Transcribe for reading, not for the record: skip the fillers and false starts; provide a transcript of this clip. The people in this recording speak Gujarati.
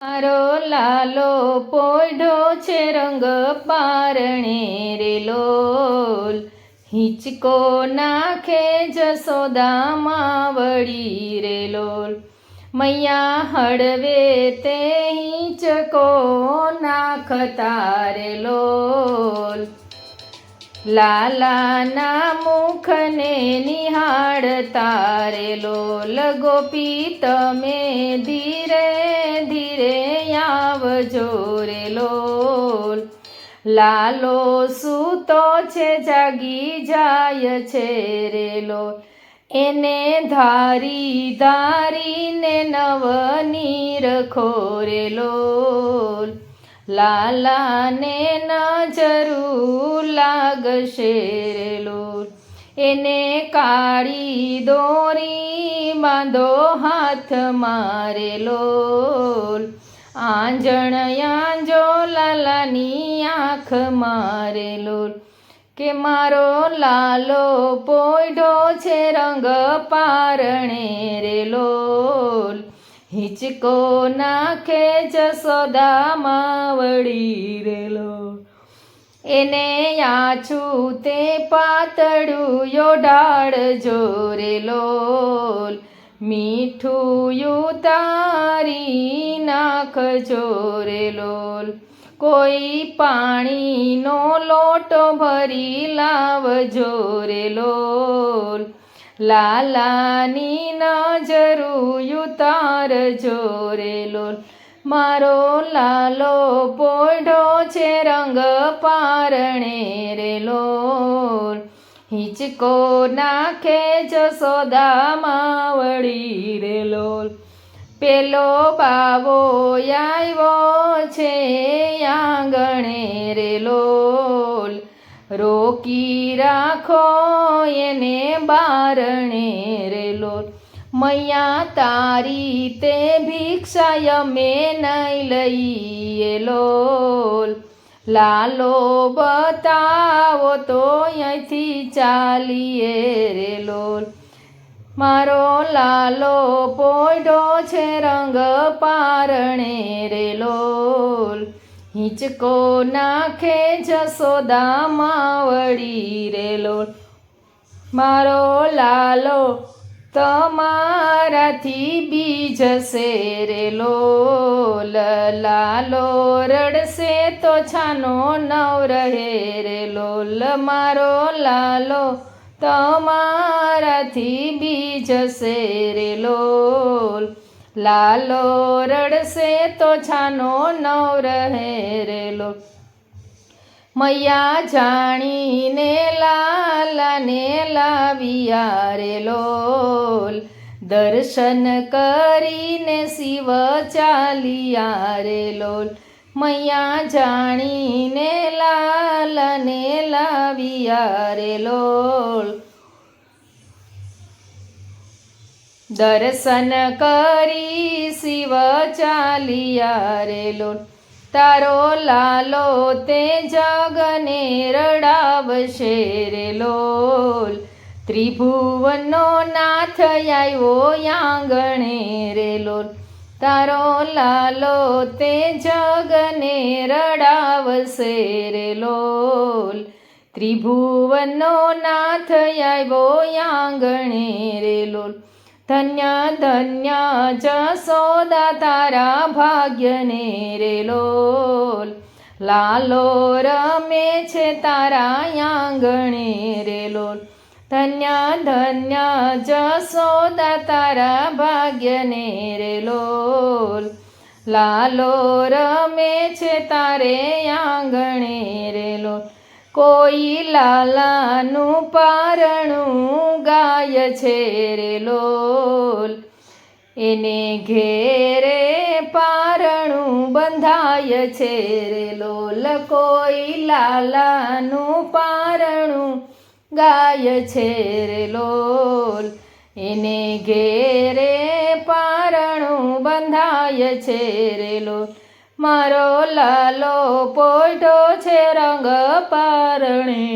મારો લાલો પોઢો છે રંગ પારણે રે લોલ, હિંચકો નાખે જસોદામાં વળી રે લોલ. મૈયા હળવે તે હિંચકો નાખતા રે લોલ, લાલાના મુખને નિહાળતા રે લોલ. ગોપી તમે ધીરે ધીરે આવજો રે લોલ, લાલો સૂતો છે જાગી જાય છે રે લોલ. એને ધારી ધારીને નવનીર ખોરે લોલ, લાલાને નજરું લાગશે રે લોલ. એને કાળી દોરી બાંધો હાથ મારે લોલ, આંજણ આંજો લાલાની આંખ મારે લોલ. કે મારો લાલો પોઢો છે રંગ પારણે રે લોલ, હિંચકો નાખે જસોદામાં વળી રે લોલ. એને આછું તે પાતળું યોડાળજો રે લોલ, મીઠું ઉતારી નાખજો રે લોલ. કોઈ પાણીનો લોટો ભરી લાવજો રે લોલ, લાલાની નજરું ઉતારજો રે લોલ. મારો લાલો પોઢો છે રંગ પારણે રે લોલ, હિંચકો નાખે જસોદામાં વળી રે લોલ. પેલો બાવો આવ્યો છે આંગણે રે લોલ, રોકી રાખો એને બારણે રે લોલ. મૈયા તારી તે ભિક્ષા અમે નહીં લઈએ લોલ, લાલો બતાવો તો અહીંથી ચાલીએ રે લોલ. મારો લાલો પોઢો છે રંગ પારણે રે લોલ, હિંચકો નાખે જસોદામાં વળી રે લોલ. મારો લાલો તમારાથી બીજશે રે લોલ, લાલો રડશે તો છાનો નવ રહે રે લોલ. મારો લાલો તમારાથી બીજશે રે લોલ, લાલો રડશે તો છાનો નવ રહે રે લોલ. મૈયા જાણીને લાલાને લાવ્યા રે લોલ, દર્શન કરીને શિવ ચાલ્યા રે લોલ. મૈયા જાણીને લાલાને લાવ્યા રે લોલ, દર્શન કરી શિવ ચાલ્યા રે લોલ. તારો લાલો તે જગને રડાવશે રે લોલ, ત્રિભુવનનો નાથ આવ્યો આંગણે રે લોલ. તારો લાલો તે જગને રડાવશે રે લોલ, ત્રિભુવનનો નાથ આવ્યો આંગણે રે લોલ. ધન્ય ધન્ય જસોદા તારા ભાગ્યને રે લોલ, લાલો રમે છે તારા આંગણે રે લોલ. ધન્ય ધન્ય જસોદા તારા ભાગ્યને રે લોલ, લાલો રમે છે તારે આંગણે રે લોલ. કોઈ લાલાનું પારણું ગાય છે રે લોલ, એને ઘેરે પારણું બંધાય છે રે લોલ. કોઈ લાલાનું પારણું ગાય છે રે લોલ, એને ઘેરે પારણું બંધાય છે રે લોલ. મારો લાલો પોઢો છે રંગ પારણે